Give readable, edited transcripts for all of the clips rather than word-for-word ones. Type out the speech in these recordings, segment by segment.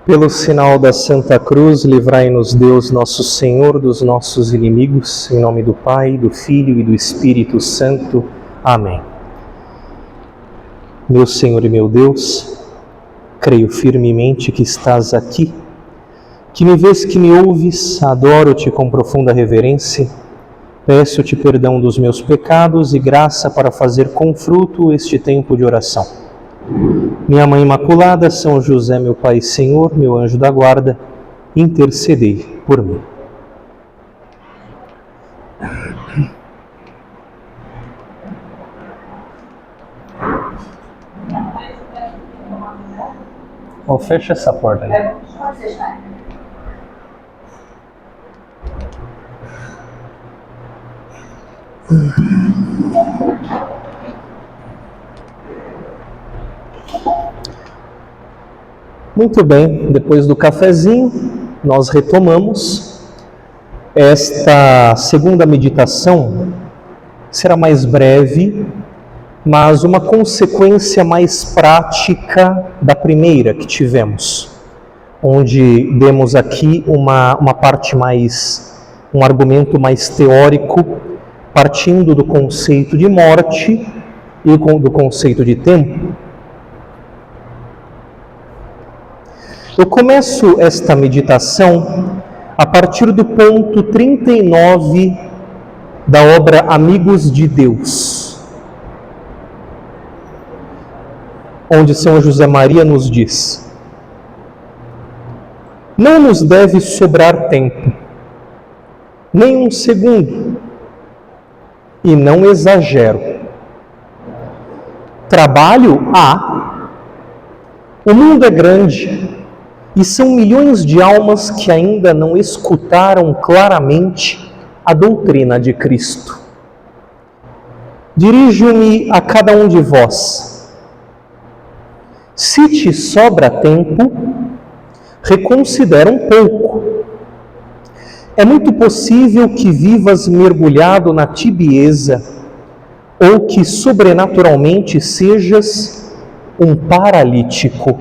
Pelo sinal da Santa Cruz, livrai-nos Deus, nosso Senhor, dos nossos inimigos, em nome do Pai, do Filho e do Espírito Santo. Amém. Meu Senhor e meu Deus, creio firmemente que estás aqui, que me vês, que me ouves, adoro-te com profunda reverência, peço-te perdão dos meus pecados e graça para fazer com fruto este tempo de oração. Minha Mãe Imaculada, São José, meu Pai e Senhor, meu anjo da guarda, intercedei por mim. Oh, fecha essa porta aí. Muito bem, depois do cafezinho, nós retomamos. Esta segunda meditação será mais breve, mas uma consequência mais prática da primeira que tivemos, onde demos aqui uma parte mais, um argumento mais teórico, partindo do conceito de morte e do conceito de tempo. Eu começo esta meditação a partir do ponto 39 da obra Amigos de Deus, onde São José Maria nos diz: não nos deve sobrar tempo, nem um segundo, e não exagero. Trabalho há, o mundo é grande, e são milhões de almas que ainda não escutaram claramente a doutrina de Cristo. Dirijo-me a cada um de vós. Se te sobra tempo, reconsidera um pouco. É muito possível que vivas mergulhado na tibieza ou que sobrenaturalmente sejas um paralítico.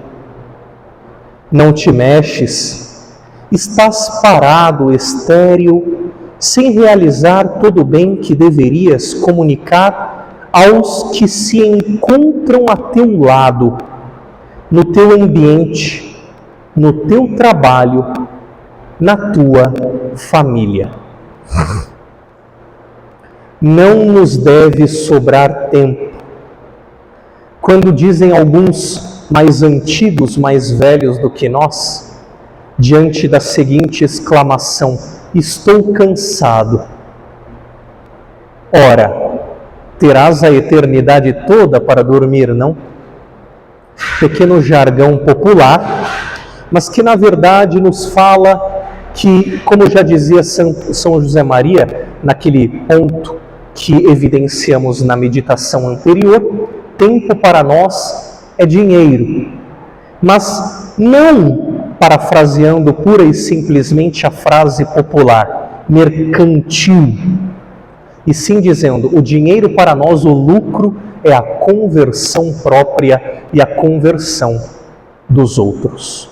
Não te mexes, estás parado, estéril, sem realizar todo o bem que deverias comunicar aos que se encontram a teu lado, no teu ambiente, no teu trabalho, na tua família. Não nos deve sobrar tempo. Quando dizem alguns mais antigos, mais velhos do que nós, diante da seguinte exclamação: estou cansado. Ora, terás a eternidade toda para dormir, não? Pequeno jargão popular, mas que na verdade nos fala que, como já dizia São José Maria, naquele ponto que evidenciamos na meditação anterior, tempo para nós é dinheiro, mas não parafraseando pura e simplesmente a frase popular, mercantil, e sim dizendo, o dinheiro para nós, o lucro, é a conversão própria e a conversão dos outros.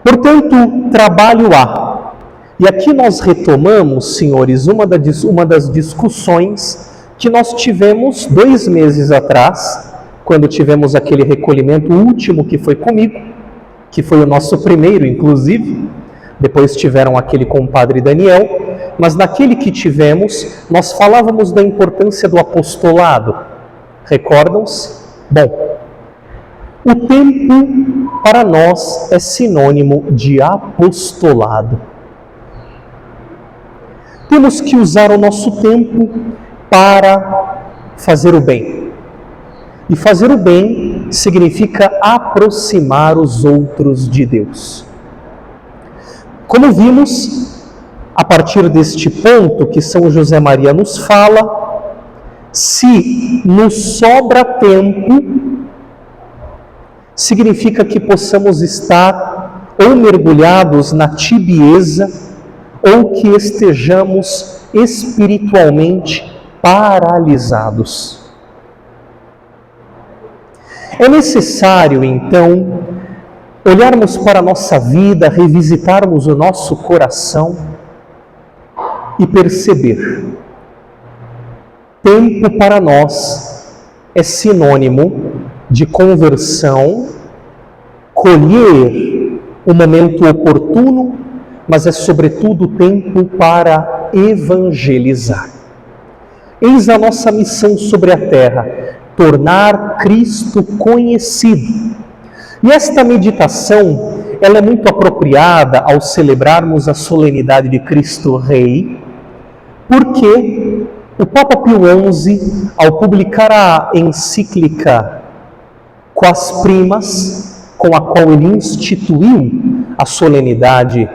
Portanto, trabalho há. E aqui nós retomamos, senhores, uma das discussões que nós tivemos 2 meses atrás, quando tivemos aquele recolhimento último que foi comigo, que foi o nosso primeiro, inclusive. Depois tiveram aquele com o Padre Daniel, mas naquele que tivemos, nós falávamos da importância do apostolado. Recordam-se? Bom, o tempo para nós é sinônimo de apostolado. Temos que usar o nosso tempo para fazer o bem. E fazer o bem significa aproximar os outros de Deus. Como vimos, a partir deste ponto que São José Maria nos fala, se nos sobra tempo, significa que possamos estar ou mergulhados na tibieza, ou que estejamos espiritualmente paralisados. É necessário, então, olharmos para a nossa vida, revisitarmos o nosso coração e perceber: tempo para nós é sinônimo de conversão, colher o momento oportuno, mas é sobretudo tempo para evangelizar. Eis a nossa missão sobre a terra: tornar Cristo conhecido. E esta meditação, ela é muito apropriada ao celebrarmos a solenidade de Cristo Rei, porque o Papa Pio XI, ao publicar a encíclica Quas Primas, com a qual ele instituiu a solenidade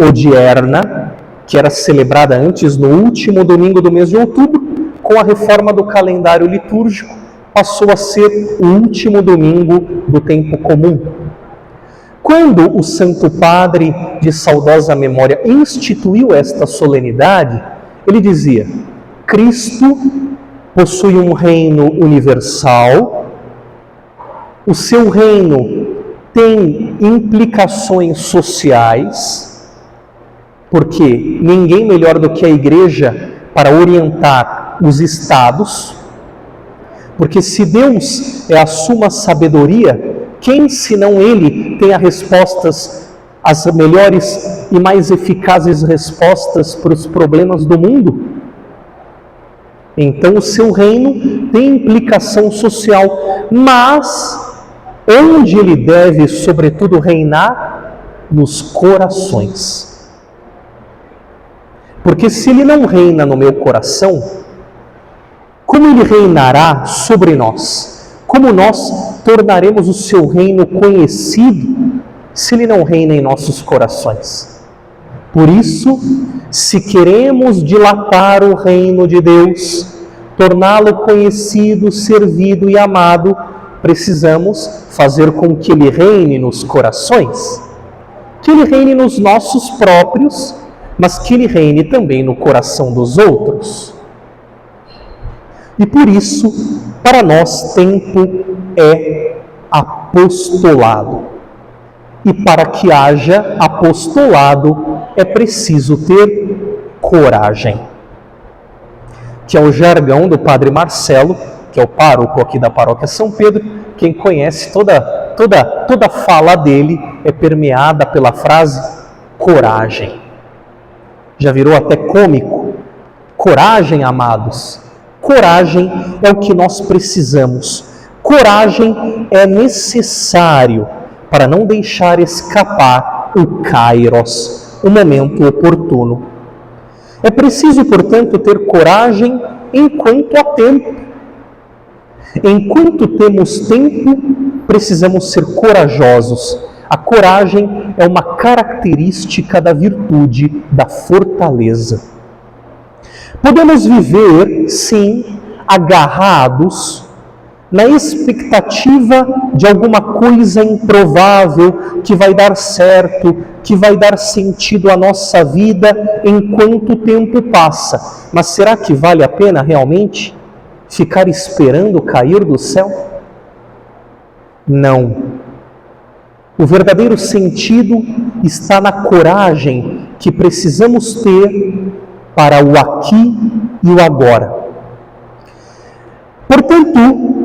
odierna, que era celebrada antes no último domingo do mês de outubro, com a reforma do calendário litúrgico, passou a ser o último domingo do tempo comum. Quando o Santo Padre, de saudosa memória, instituiu esta solenidade, ele dizia: Cristo possui um reino universal, o seu reino tem implicações sociais, porque ninguém melhor do que a Igreja para orientar os estados, porque se Deus é a suma sabedoria, quem senão Ele tem as respostas, as melhores e mais eficazes respostas para os problemas do mundo? Então o seu reino tem implicação social, mas onde ele deve, sobretudo, reinar? Nos corações. Porque se ele não reina no meu coração, como ele reinará sobre nós? Como nós tornaremos o seu reino conhecido se ele não reina em nossos corações? Por isso, se queremos dilatar o reino de Deus, torná-lo conhecido, servido e amado, precisamos fazer com que ele reine nos corações, que ele reine nos nossos próprios, mas que ele reine também no coração dos outros. E por isso, para nós, tempo é apostolado. E para que haja apostolado, é preciso ter coragem. Que é o jargão do Padre Marcelo, que é o pároco aqui da Paróquia São Pedro. Quem conhece, toda fala dele é permeada pela frase coragem. Já virou até cômico. Coragem, amados. Coragem é o que nós precisamos. Coragem é necessário para não deixar escapar o kairos, o momento oportuno. É preciso, portanto, ter coragem enquanto há tempo. Enquanto temos tempo, precisamos ser corajosos. A coragem é uma característica da virtude, da fortaleza. Podemos viver, sim, agarrados na expectativa de alguma coisa improvável que vai dar certo, que vai dar sentido à nossa vida enquanto o tempo passa. Mas será que vale a pena realmente ficar esperando cair do céu? Não. O verdadeiro sentido está na coragem que precisamos ter para o aqui e o agora. Portanto,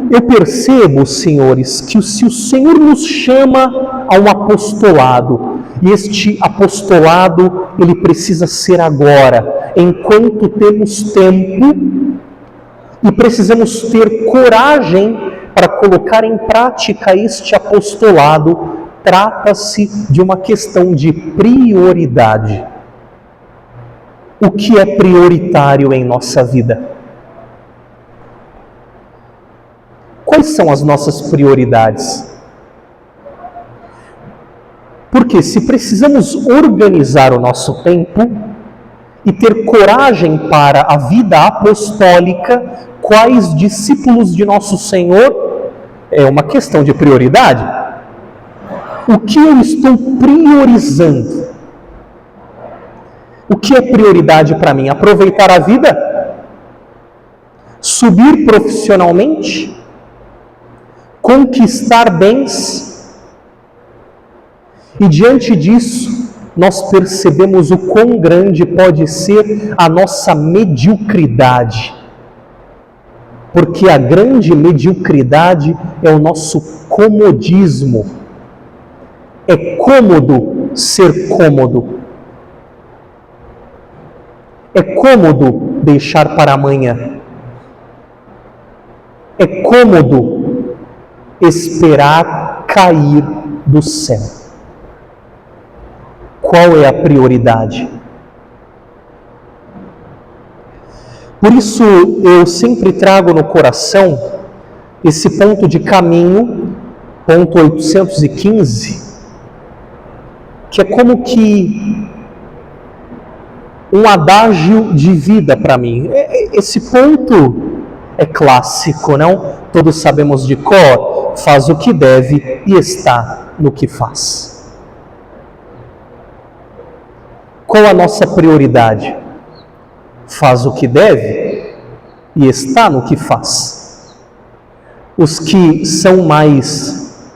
eu percebo, senhores, que se o Senhor nos chama a um apostolado, e este apostolado, ele precisa ser agora, enquanto temos tempo, e precisamos ter coragem para colocar em prática este apostolado. Trata-se de uma questão de prioridade. O que é prioritário em nossa vida? Quais são as nossas prioridades? Porque se precisamos organizar o nosso tempo e ter coragem para a vida apostólica, quais discípulos de nosso Senhor, é uma questão de prioridade. O que eu estou priorizando? O que é prioridade para mim? Aproveitar a vida? Subir profissionalmente? Conquistar bens? E diante disso, nós percebemos o quão grande pode ser a nossa mediocridade. Porque a grande mediocridade é o nosso comodismo. É cômodo ser cômodo. É cômodo deixar para amanhã. É cômodo esperar cair do céu. Qual é a prioridade? Por isso eu sempre trago no coração esse ponto de caminho, ponto 815, que é como que um adágio de vida para mim. Esse ponto é clássico, não? Todos sabemos de cor, faz o que deve e está no que faz. Qual a nossa prioridade? Faz o que deve e está no que faz. Os que são mais,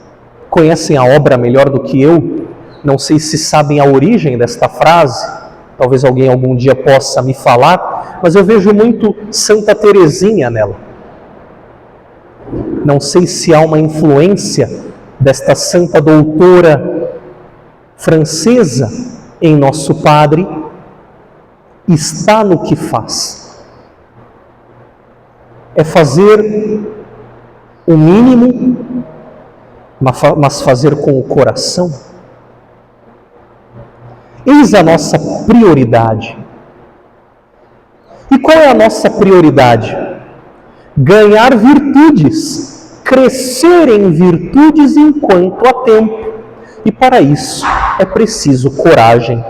conhecem a obra melhor do que eu, não sei se sabem a origem desta frase, talvez alguém algum dia possa me falar, mas eu vejo muito Santa Teresinha nela. Não sei se há uma influência desta santa doutora francesa em nosso Padre. Está no que faz. É fazer o mínimo, mas fazer com o coração. Eis a nossa prioridade. E qual é a nossa prioridade? Ganhar virtudes, crescer em virtudes enquanto há tempo. E para isso é preciso coragem.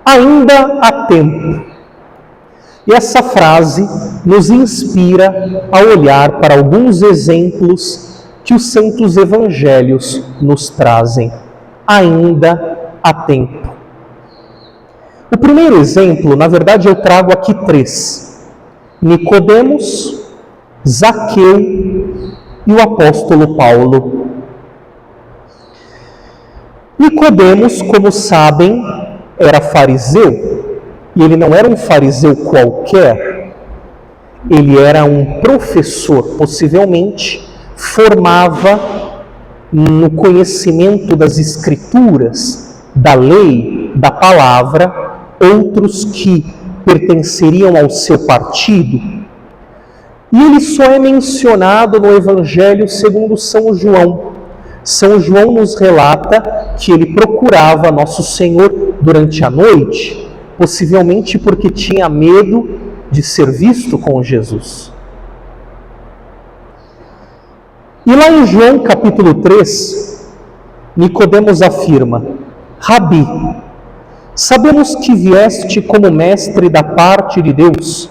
Ainda há tempo. E essa frase nos inspira a olhar para alguns exemplos que os santos evangelhos nos trazem. Ainda há tempo. O primeiro exemplo, na verdade, eu trago aqui 3. Nicodemos, Zaqueu e o apóstolo Paulo. Nicodemos, como sabem, era fariseu, e ele não era um fariseu qualquer, ele era um professor, possivelmente formava no conhecimento das Escrituras, da lei, da palavra, outros que pertenceriam ao seu partido. E ele só é mencionado no Evangelho segundo São João. São João nos relata que ele procurava Nosso Senhor durante a noite, possivelmente porque tinha medo de ser visto com Jesus. E lá em João capítulo 3, Nicodemos afirma: Rabi, sabemos que vieste como mestre da parte de Deus,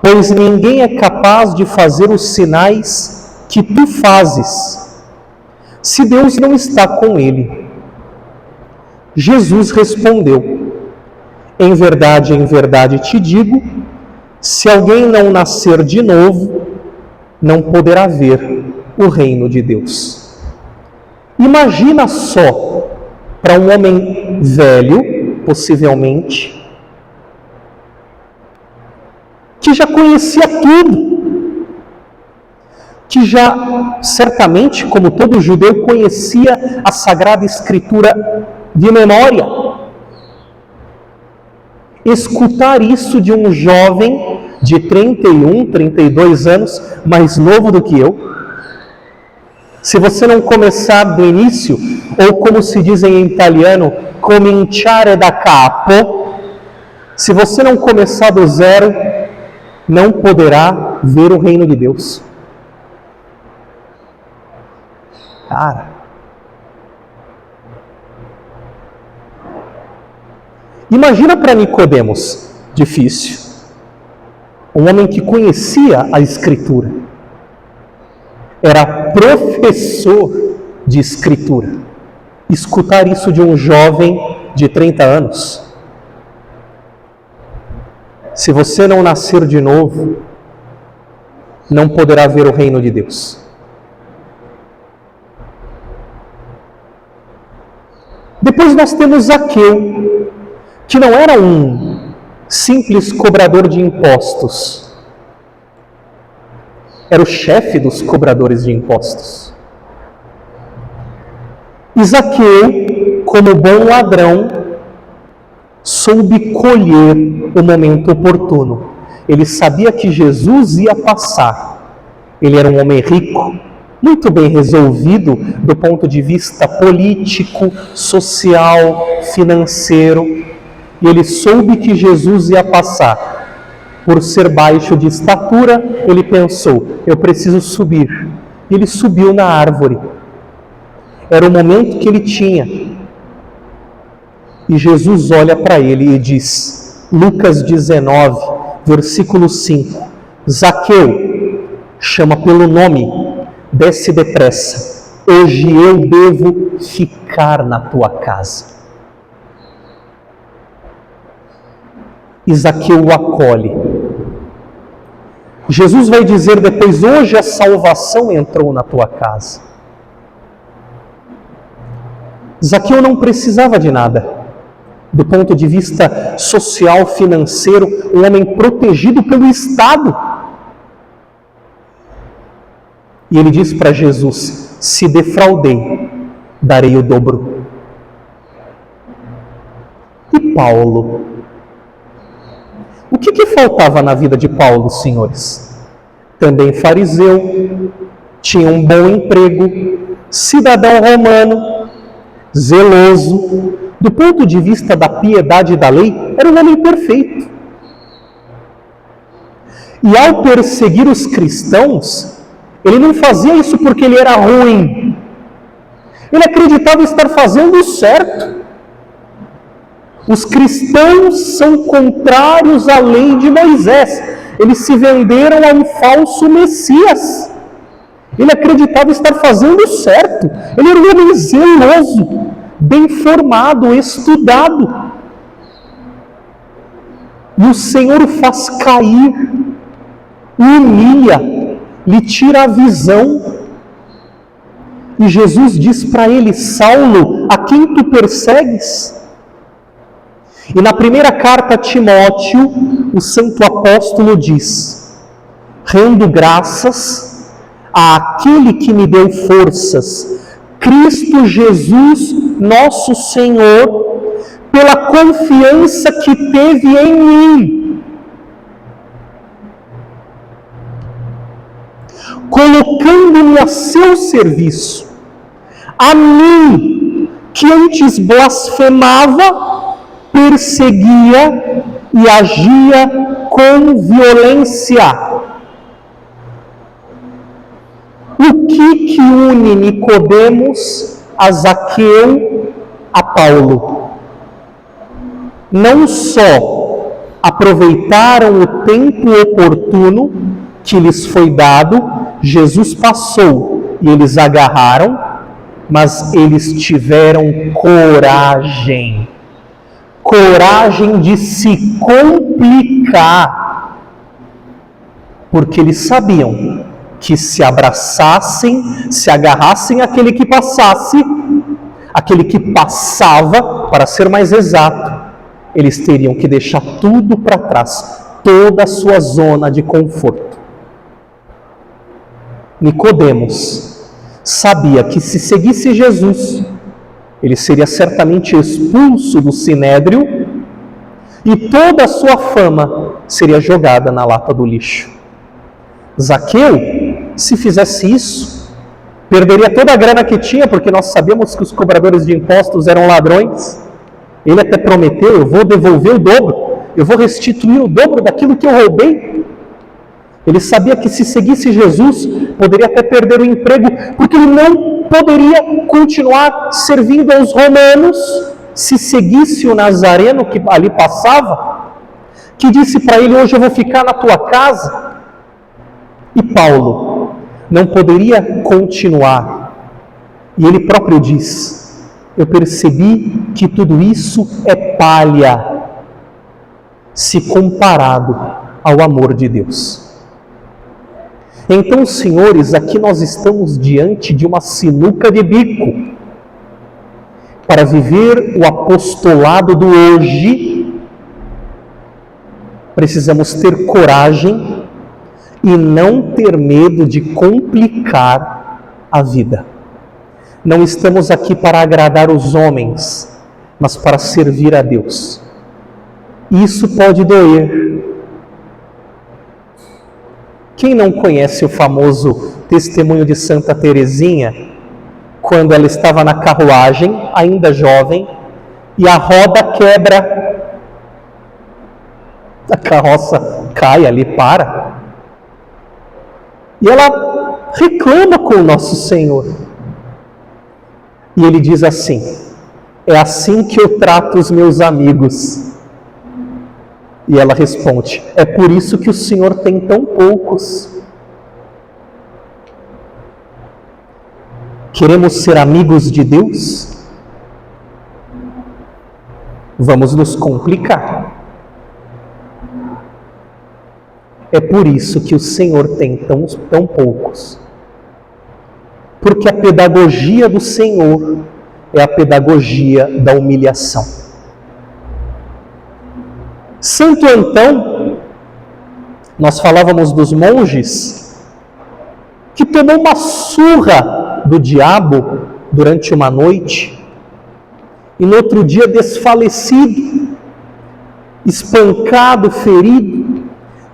pois ninguém é capaz de fazer os sinais que tu fazes, se Deus não está com ele. Jesus respondeu: em verdade te digo, se alguém não nascer de novo, não poderá ver o reino de Deus. Imagina só, para um homem velho, possivelmente, que já conhecia tudo, que já, certamente, como todo judeu, conhecia a Sagrada Escritura de memória. Escutar isso de um jovem de 31, 32 anos, mais novo do que eu, se você não começar do início, ou como se dizem em italiano, cominciare da capo, se você não começar do zero, não poderá ver o reino de Deus. Cara, imagina para Nicodemos, difícil, um homem que conhecia a Escritura, era professor de Escritura, escutar isso de um jovem de 30 anos. Se você não nascer de novo, não poderá ver o reino de Deus. Depois nós temos Zaqueu, que não era um simples cobrador de impostos. Era o chefe dos cobradores de impostos. E Zaqueu, como bom ladrão, soube colher o momento oportuno. Ele sabia que Jesus ia passar. Ele era um homem rico, muito bem resolvido do ponto de vista político, social, financeiro. E ele soube que Jesus ia passar. Por ser baixo de estatura, ele pensou, eu preciso subir. E ele subiu na árvore. Era o momento que ele tinha. E Jesus olha para ele e diz, Lucas 19, versículo 5, Zaqueu, chama pelo nome, desce depressa, hoje eu devo ficar na tua casa. E Zaqueu o acolhe. Jesus vai dizer depois, hoje a salvação entrou na tua casa. Zaqueu não precisava de nada. Do ponto de vista social, financeiro, um homem protegido pelo Estado. E ele diz para Jesus, se defraudei, darei o dobro. E Paulo? O que faltava na vida de Paulo, senhores? Também fariseu, tinha um bom emprego, cidadão romano, zeloso, do ponto de vista da piedade e da lei, era um homem perfeito. E ao perseguir os cristãos, ele não fazia isso porque ele era ruim. Ele acreditava estar fazendo o certo. Os cristãos são contrários à lei de Moisés. Eles se venderam a um falso Messias. Ele acreditava estar fazendo o certo. Ele era um homem zeloso, bem formado, estudado. E o Senhor o faz cair, o humilha, lhe tira a visão. E Jesus diz para ele, Saulo, a quem tu persegues? E na primeira carta a Timóteo, o santo apóstolo diz, rendo graças àquele que me deu forças, Cristo Jesus, nosso Senhor, pela confiança que teve em mim, colocando-me a seu serviço, a mim, que antes blasfemava, perseguia e agia com violência. O que une Nicodemos a Zaqueu a Paulo? Não só aproveitaram o tempo oportuno que lhes foi dado, Jesus passou e eles agarraram, mas eles tiveram coragem. Coragem de se complicar, porque eles sabiam que se abraçassem, se agarrassem àquele que passasse, aquele que passava, para ser mais exato, eles teriam que deixar tudo para trás, toda a sua zona de conforto. Nicodemos sabia que se seguisse Jesus, ele seria certamente expulso do sinédrio e toda a sua fama seria jogada na lata do lixo. Zaqueu, se fizesse isso, perderia toda a grana que tinha, porque nós sabemos que os cobradores de impostos eram ladrões. Ele até prometeu, eu vou devolver o dobro, eu vou restituir o dobro daquilo que eu roubei. Ele sabia que se seguisse Jesus, poderia até perder o emprego, porque ele não poderia continuar servindo aos romanos se seguisse o Nazareno que ali passava, que disse para ele, hoje eu vou ficar na tua casa. E Paulo não poderia continuar. E ele próprio diz, eu percebi que tudo isso é palha, se comparado ao amor de Deus. Então, senhores, aqui nós estamos diante de uma sinuca de bico. para viver o apostolado do hoje, precisamos ter coragem e não ter medo de complicar a vida. Não estamos aqui para agradar os homens, mas para servir a Deus. Isso pode doer. Quem não conhece o famoso testemunho de Santa Teresinha, quando ela estava na carruagem, ainda jovem, e a roda quebra, a carroça cai ali, para, e ela reclama com o nosso Senhor, e ele diz assim: é assim que eu trato os meus amigos. E ela responde: é por isso que o Senhor tem tão poucos. Queremos ser amigos de Deus? Vamos nos complicar. É por isso que o Senhor tem tão poucos. Porque a pedagogia do Senhor é a pedagogia da humilhação. Santo Antão, nós falávamos dos monges, que tomou uma surra do diabo durante uma noite, e no outro dia desfalecido, espancado, ferido,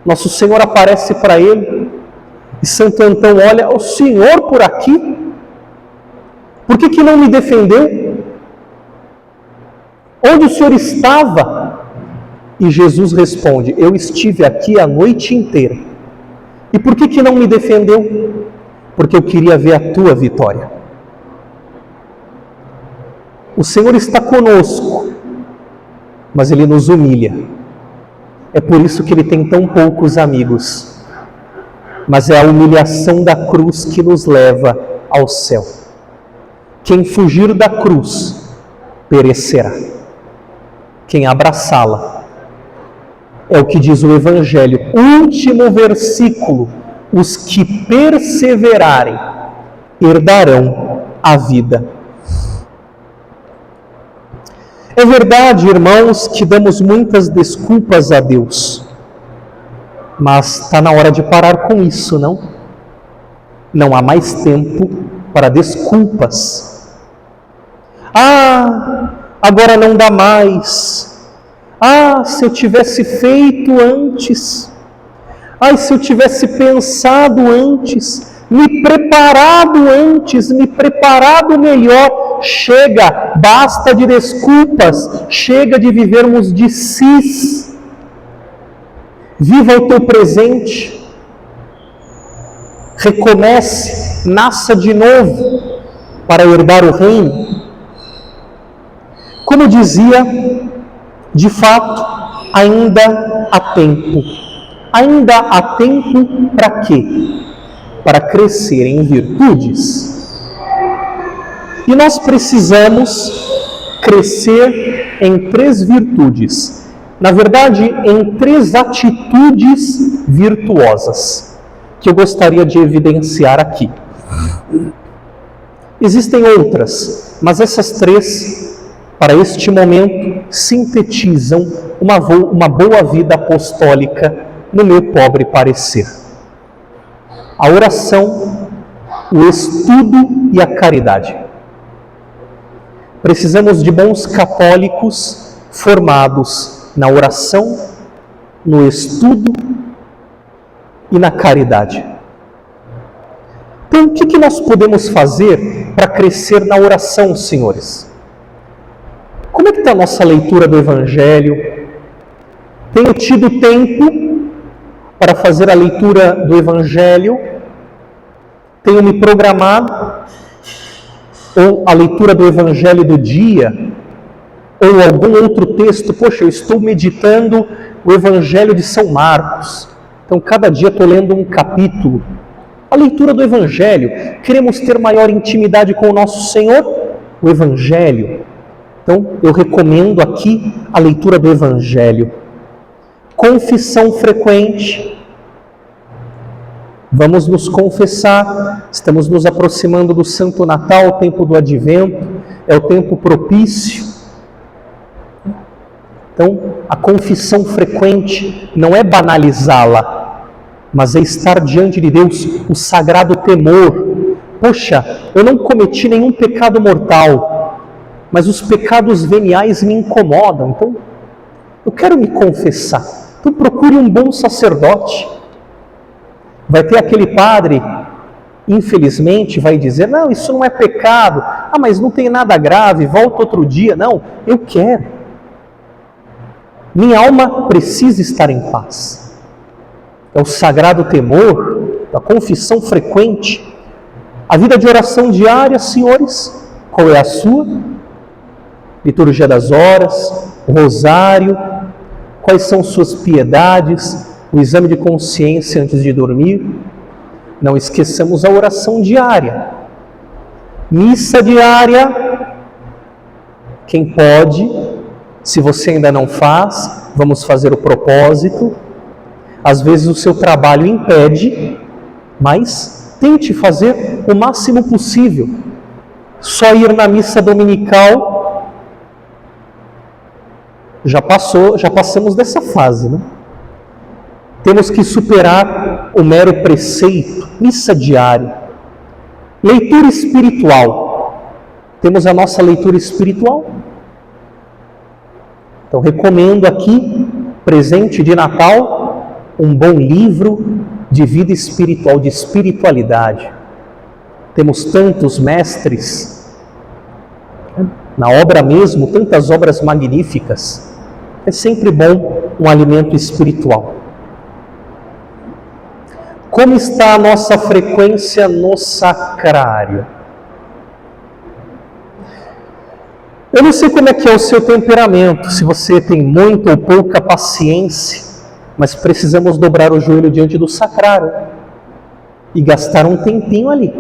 nosso Senhor aparece para ele, e Santo Antão olha: o Senhor por aqui? Por que não me defendeu? Onde o Senhor estava? E Jesus responde: eu estive aqui a noite inteira. E por que não me defendeu? Porque eu queria ver a tua vitória. O Senhor está conosco, mas Ele nos humilha. É por isso que Ele tem tão poucos amigos. Mas é a humilhação da cruz que nos leva ao céu. Quem fugir da cruz perecerá. Quem abraçá-la, é o que diz o Evangelho, último versículo: os que perseverarem herdarão a vida. É verdade, irmãos, que damos muitas desculpas a Deus, mas está na hora de parar com isso, não? Não há mais tempo para desculpas. Agora não dá mais. Se eu tivesse feito antes. Se eu tivesse pensado antes, me preparado antes, me preparado melhor. Chega, basta de desculpas, chega de vivermos de sis. Viva o teu presente, recomece, nasça de novo para herdar o reino. Como dizia, de fato, ainda há tempo. Ainda há tempo para quê? Para crescer em virtudes. E nós precisamos crescer em 3 virtudes. Na verdade, em 3 atitudes virtuosas, que eu gostaria de evidenciar aqui. Existem outras, mas essas 3, para este momento, sintetizam uma boa vida apostólica, no meu pobre parecer. A oração, o estudo e a caridade. Precisamos de bons católicos formados na oração, no estudo e na caridade. Então, o que nós podemos fazer para crescer na oração, senhores? Como é que está a nossa leitura do Evangelho? Tenho tido tempo para fazer a leitura do Evangelho? Tenho me programado? Ou a leitura do Evangelho do dia? Ou algum outro texto? Poxa, eu estou meditando o Evangelho de São Marcos. Então, cada dia estou lendo um capítulo. A leitura do Evangelho. Queremos ter maior intimidade com o nosso Senhor? O Evangelho. Então, eu recomendo aqui a leitura do Evangelho. Confissão frequente. Vamos nos confessar. Estamos nos aproximando do Santo Natal, o tempo do Advento. é o tempo propício. Então, a confissão frequente não é banalizá-la, mas é estar diante de Deus, o sagrado temor. Poxa, eu não cometi nenhum pecado mortal, mas os pecados veniais me incomodam, então eu quero me confessar. Então procure um bom sacerdote. Vai ter aquele padre, infelizmente, vai dizer, não, isso não é pecado, mas não tem nada grave, volta outro dia. Não, eu quero. Minha alma precisa estar em paz. É o sagrado temor, a confissão frequente, a vida de oração diária. Senhores, qual é a sua? Liturgia das horas, o rosário, quais são suas piedades, o exame de consciência antes de dormir. Não esqueçamos a oração diária. Missa diária, quem pode. Se você ainda não faz, vamos fazer o propósito. Às vezes o seu trabalho impede, mas tente fazer o máximo possível. Só ir na missa dominical, já passamos dessa fase, né? Temos que superar o mero preceito, missa diária. Leitura espiritual. Temos a nossa leitura espiritual. Então, recomendo aqui, presente de Natal, um bom livro de vida espiritual, de espiritualidade. Temos tantos mestres, na obra mesmo, tantas obras magníficas. É sempre bom um alimento espiritual. Como está a nossa frequência no sacrário? Eu não sei como é que é o seu temperamento, se você tem muita ou pouca paciência, mas precisamos dobrar o joelho diante do sacrário e gastar um tempinho ali.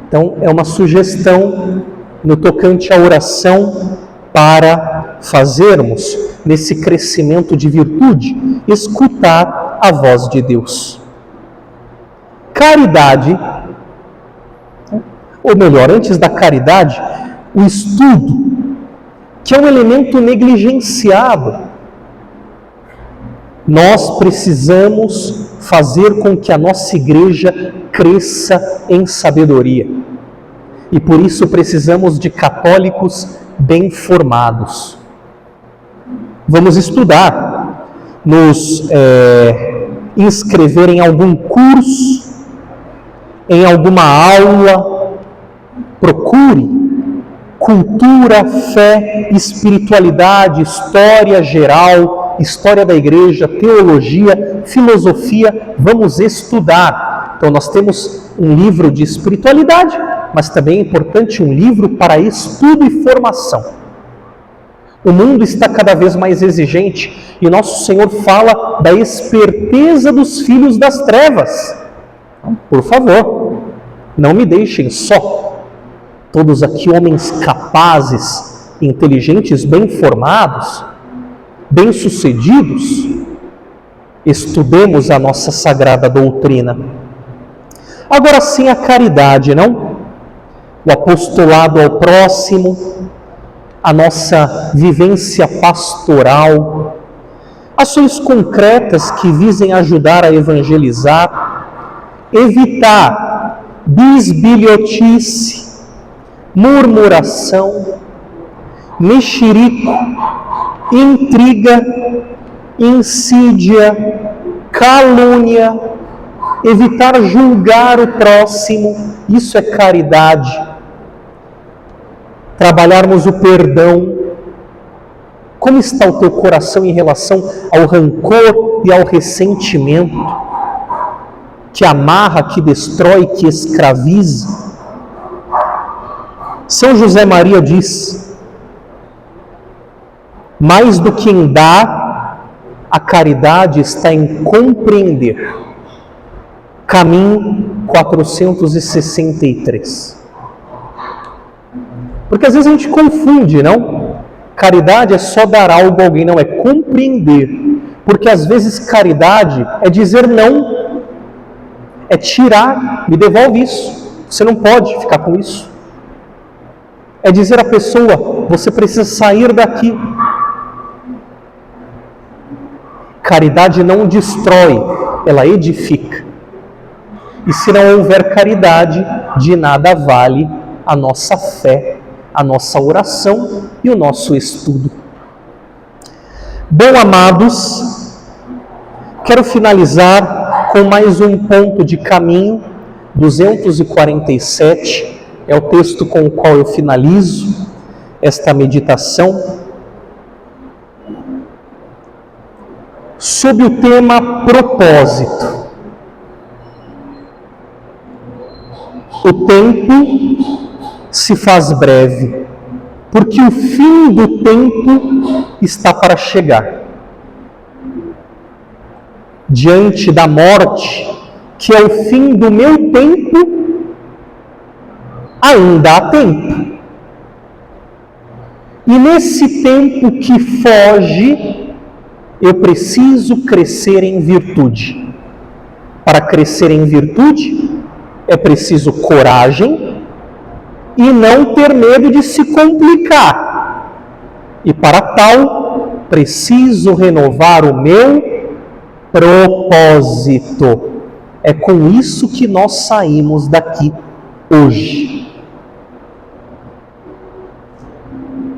Então, é uma sugestão no tocante à oração para fazermos nesse crescimento de virtude, escutar a voz de Deus. Caridade, ou melhor, antes da caridade, o estudo, que é um elemento negligenciado. Nós precisamos fazer com que a nossa igreja cresça em sabedoria. E por isso precisamos de católicos bem formados. Vamos estudar, nos inscrever em algum curso, em alguma aula. Procure cultura, fé, espiritualidade, história geral, história da igreja, teologia, filosofia. Vamos estudar. Então nós temos um livro de espiritualidade, mas também é importante um livro para estudo e formação. O mundo está cada vez mais exigente e nosso Senhor fala da esperteza dos filhos das trevas. Então, por favor, não me deixem só. Todos aqui homens capazes, inteligentes, bem formados, bem-sucedidos, estudemos a nossa sagrada doutrina. Agora sim a caridade, não? O apostolado ao próximo, a nossa vivência pastoral, ações concretas que visem ajudar a evangelizar, evitar bisbilhotice, murmuração, mexerico, intriga, insídia, calúnia, evitar julgar o próximo. Isso é caridade. Trabalharmos o perdão. Como está o teu coração em relação ao rancor e ao ressentimento que amarra, que destrói, que escraviza? São José Maria diz: mais do que em dar, a caridade está em compreender. Caminho 463. Porque às vezes a gente confunde, não? Caridade é só dar algo a alguém, não, é compreender. Porque às vezes caridade é dizer não, é tirar, me devolve isso, você não pode ficar com isso. É dizer à pessoa: você precisa sair daqui. Caridade não destrói, ela edifica. E se não houver caridade, de nada vale a nossa fé, a nossa oração e o nosso estudo. Bom, amados, quero finalizar com mais um ponto de caminho, 247, é o texto com o qual eu finalizo esta meditação, sob o tema propósito. O tempo se faz breve, porque o fim do tempo está para chegar. Diante da morte, que é o fim do meu tempo, ainda há tempo. E nesse tempo que foge, eu preciso crescer em virtude. Para crescer em virtude, é preciso coragem e não ter medo de se complicar. E para tal, preciso renovar o meu propósito. É com isso que nós saímos daqui hoje.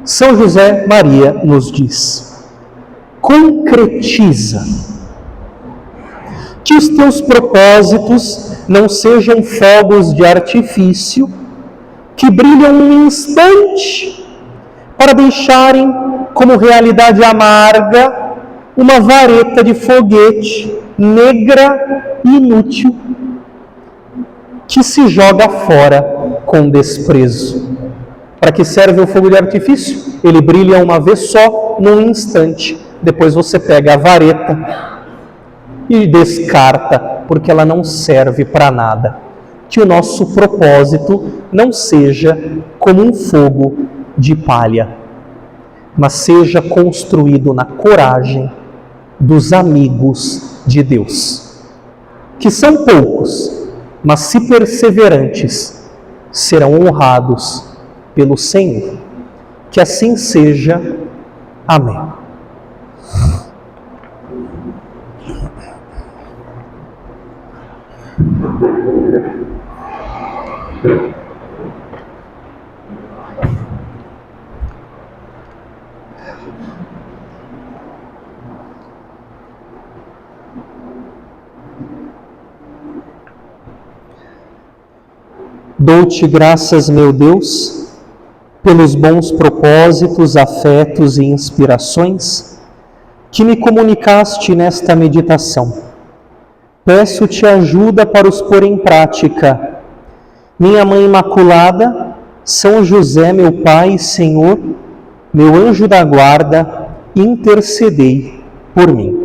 São José Maria nos diz: concretiza. Que os teus propósitos não sejam fogos de artifício que brilham um instante para deixarem como realidade amarga uma vareta de foguete negra e inútil que se joga fora com desprezo. Para que serve o fogo de artifício? Ele brilha uma vez só, num instante. Depois você pega a vareta e descarta, porque ela não serve para nada. Que o nosso propósito não seja como um fogo de palha, mas seja construído na coragem dos amigos de Deus, que são poucos, mas se perseverantes, serão honrados pelo Senhor. Que assim seja. Amém. Dou-te graças, meu Deus, pelos bons propósitos, afetos e inspirações que me comunicaste nesta meditação. Peço-te ajuda para os pôr em prática. Minha Mãe Imaculada, São José, meu Pai e Senhor, meu anjo da guarda, intercedei por mim.